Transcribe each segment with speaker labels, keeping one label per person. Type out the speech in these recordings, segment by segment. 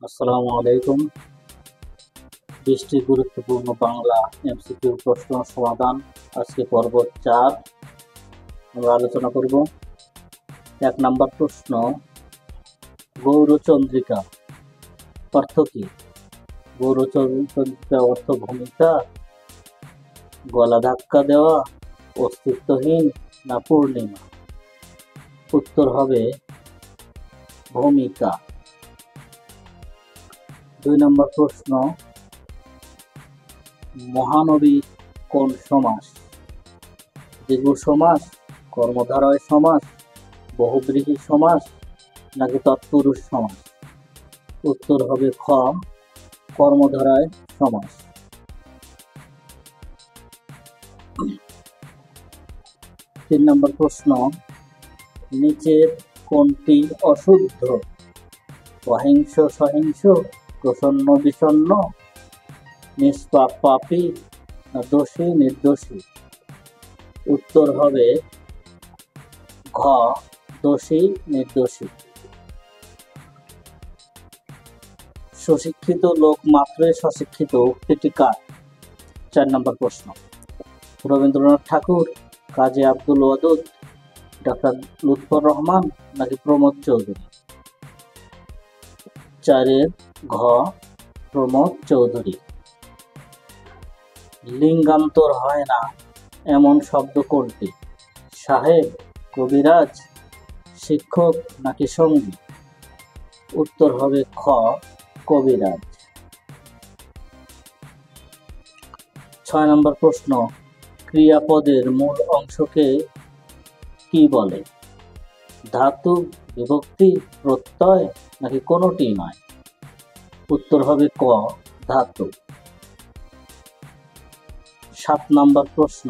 Speaker 1: আসসালামু আলাইকুম। 20টি গুরুত্বপূর্ণ বাংলা এমসিকিউ প্রশ্ন সমাধান। আজকে পর্ব 4 আমরা আলোচনা করব। 1 নম্বর প্রশ্ন, গৌরচন্দ্রিকা অর্থ কি? গৌরচন্দ্রিকা অর্থ ভূমিকা, গলা ধাক্কা দেওয়া, অস্তিত্বহীন না পূর্ণিমা? উত্তর হবে ভূমিকা। 2 নম্বর প্রশ্ন, মহানবী কোন সমাস? দ্বিগু সমাস, কর্মধারয় সমাস, বহুব্রীহি সমাস নাকি তৎপুরুষ সমাস? উত্তর হবে খ, কর্মধারয় সমাস। 3 নম্বর প্রশ্ন, নিচের কোনটি অশুদ্ধ? অহিংস সহিংস, প্রসন্ন বিষণ্ণ, নিষ্পাপ পাপী না দোষী নির্দোষী? উত্তর হবে ঘ, দোষী নির্দোষী। সুশিক্ষিত লোক মাত্রই সশিক্ষিত উক্তিটি কার? 4 নম্বর প্রশ্ন, রবীন্দ্রনাথ ঠাকুর, কাজী আব্দুল ওয়াদুদ, ডক্টর লুৎফর রহমান নাকি প্রমোদ চৌধুরী? 4-এর ঘ, প্রমোদ চৌধুরী। লিঙ্গান্তর হয় না এমন শব্দ কোনটি? সাহেব, কবিরাজ, শিক্ষক নাকি সঙ্গী? উত্তর হবে খ, কবিরাজ। 6 নম্বর প্রশ্ন, ক্রিয়াপদের মূল অংশকে কি বলে? ধাতু, বিভক্তি, প্রত্যয় নাকি কোনোটি নয়? উত্তর হবে ক, ধাতু। 7 নম্বর প্রশ্ন,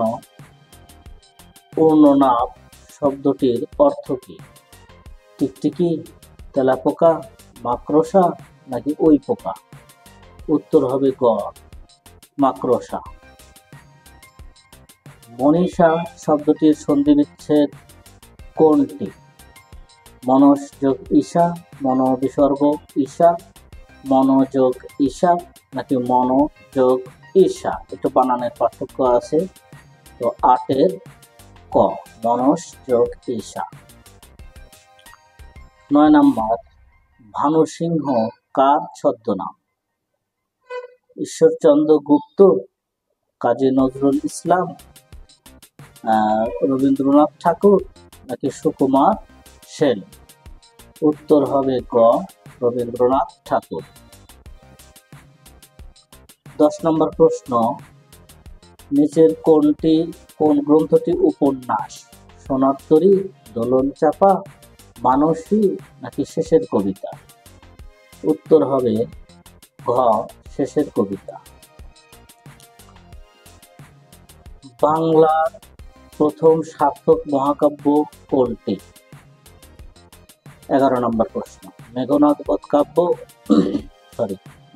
Speaker 1: পূর্ণনাভ শব্দটির অর্থ কি? টিকটিকি, তেলাপোকা, মাকড়সা নাকি ওই পোকা? উত্তর হবে গ, মাকড়সা। মনীষা শব্দটির সন্ধিবিচ্ছেদ কোনটি? মনস যোগ ঈশা, মনোবিসর্গ ঈশা, মনোযোগ ঈশা নাকি মনো যোগ ঈশা? একটু বানানের পার্থক্য আছে। তো 8-এর ক, মনস যোগ ঈশা। 9 নম্বর, ভানু সিংহ কার ছদ্মনাম? ঈশ্বরচন্দ্র গুপ্ত, কাজী নজরুল ইসলাম, রবীন্দ্রনাথ ঠাকুর নাকি সুকুমার সেন? উত্তর হবে গ, রবীন্দ্রনাথ ঠাকুর। 10 নম্বর প্রশ্ন, নিচের কোন গ্রন্থটি উপন্যাস? সোনার তরী, দোলন চাপা, মানসী নাকি শেষের কবিতা? উত্তর হবে ঘ, শেষের কবিতা। বাংলার প্রথম সার্থক মহাকাব্য কোনটি? 11 নম্বর প্রশ্ন, মেঘনাদ বধ কাব্য,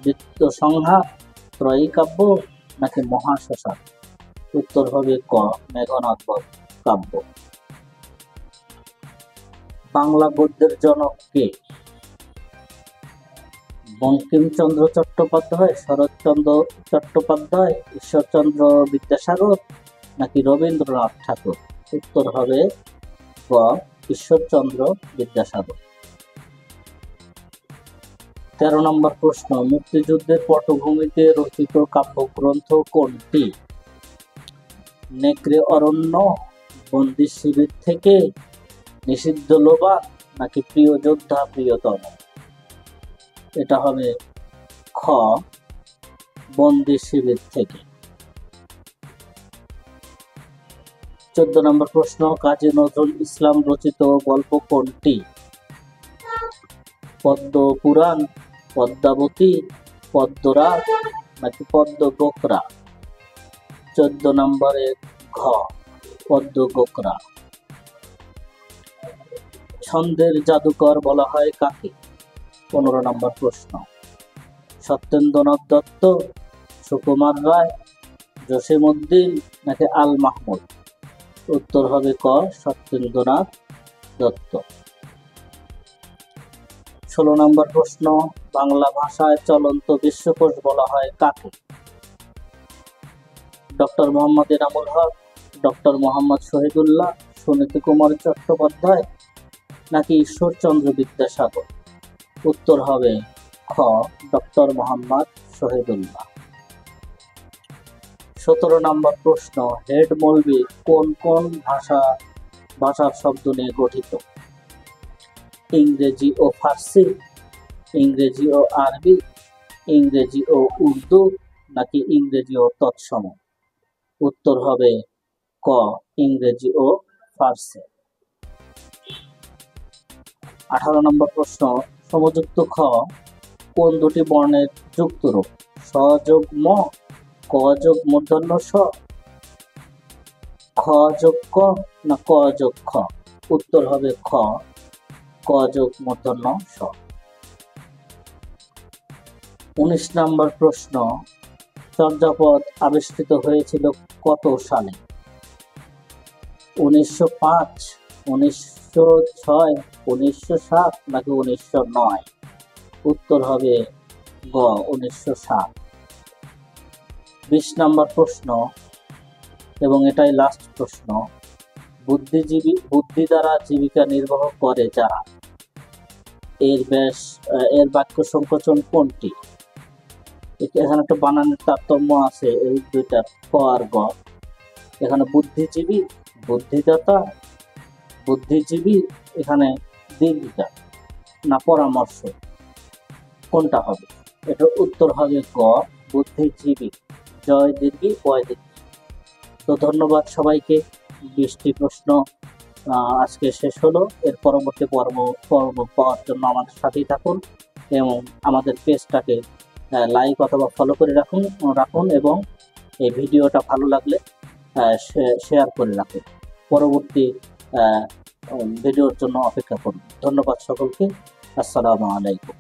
Speaker 1: বৃত্তসংহার, ত্রয়ী কাব্য নাকি মহাশ্মশান? উত্তর হবে ক, মেঘনাদ বধ কাব্য। বাংলা গদ্যের জনক কে? বঙ্কিমচন্দ্র চট্টোপাধ্যায়, শরৎচন্দ্র চট্টোপাধ্যায়, ঈশ্বরচন্দ্র বিদ্যাসাগর নাকি রবীন্দ্রনাথ ঠাকুর? উত্তর হবে গ, ঈশ্বরচন্দ্র বিদ্যাসাগর। 13 নম্বর প্রশ্ন, মুক্তিযুদ্ধের পটভূমিতে রচিত কাব্যগ্রন্থ কোনটি? নেকড়ে অরণ্য, বন্দি শিবির থেকে, নিষিদ্ধ লোবান নাকি প্রিয় যোদ্ধা প্রিয়তম? এটা হবে খ, বন্দি শিবির থেকে। 14 নম্বর প্রশ্ন, কাজী নজরুল ইসলাম রচিত গল্প কোনটি? পদ্ম পুরাণ, পদ্মাবতী, পদ্মরাগ নাকি পদ্ম গোকরা? 14 নম্বরে ঘ, পদ্ম গোকরা। ছন্দের জাদুকর বলা হয় কাকে? 15 নম্বর প্রশ্ন, সত্যেন্দ্রনাথ দত্ত, সুকুমার রায়, জসিম উদ্দিন নাকি আল মাহমুদ? উত্তর হবে ক, সত্যেন্দ্রনাথ দত্ত। 16 নম্বর প্রশ্ন, বাংলা ভাষায় চলন্ত বিশ্বকোষ বলা হয় কাকে? ডক্টর মোহাম্মদ এনামুল হক, ডক্টর মোহাম্মদ শহীদুল্লাহ, সুনীতি কুমার চট্টোপাধ্যায় নাকি ঈশ্বরচন্দ্র বিদ্যাসাগর? উত্তর হবে খ, ডক্টর মোহাম্মদ শহীদুল্লাহ। 17 নম্বর প্রশ্ন, হেড মৌলবি কোন কোন ভাষার শব্দ নিয়ে গঠিত? ইংরেজি ও ফার্সি, ইংরেজি ও আরবি, ইংরেজি ও উর্দু নাকি ইংরেজি ও তৎসম? উত্তর হবে ক, ইংরেজি ও ফার্সি। 18 নম্বর প্রশ্ন, সমযুক্ত খ কোন দুটি বর্ণের যুক্ত রূপ? স যোগ ম, ক যোগ মূর্ধন্য স, খ যোগ ক না ক যোগ খ? উত্তর হবে খ, ক যোগ মূর্ধন্য স। 19 নম্বর প্রশ্ন, চর্যাপদ আবিষ্কৃত হয়েছিল কত সালে? 1905, 1906, 1907 নাকি 1909? উত্তর হবে গ, 1907। 20 নম্বর প্রশ্ন এবং এটাই লাস্ট প্রশ্ন, বুদ্ধি দ্বারা জীবিকা নির্বাহ করে যারা, এর বাক্য সংকোচন কোনটি? এখানে একটা বানানের তারতম্য আছে এই দুইটার, ক আর গ। এখানে বুদ্ধিজীবী, বুদ্ধিদাতা, বুদ্ধিজীবী, এখানে দীর্ঘিকা না পরামর্শ, কোনটা হবে? এটার উত্তর হবে গ, বুদ্ধিজীবী, জয় দীর্ঘি বয় দীর্ঘি। তো ধন্যবাদ সবাইকে। 20টি প্রশ্ন আজকে শেষ হলো। এর পরবর্তী পর্ব পাওয়ার জন্য আমাদের সাথেই থাকুন এবং আমাদের পেজটাকে লাইক অথবা ফলো করে রাখুন এবং এই ভিডিওটা ভালো লাগলে শেয়ার করে রাখুন। পরবর্তী ভিডিওর জন্য অপেক্ষা করুন। ধন্যবাদ সকলকে। আসসালামু আলাইকুম।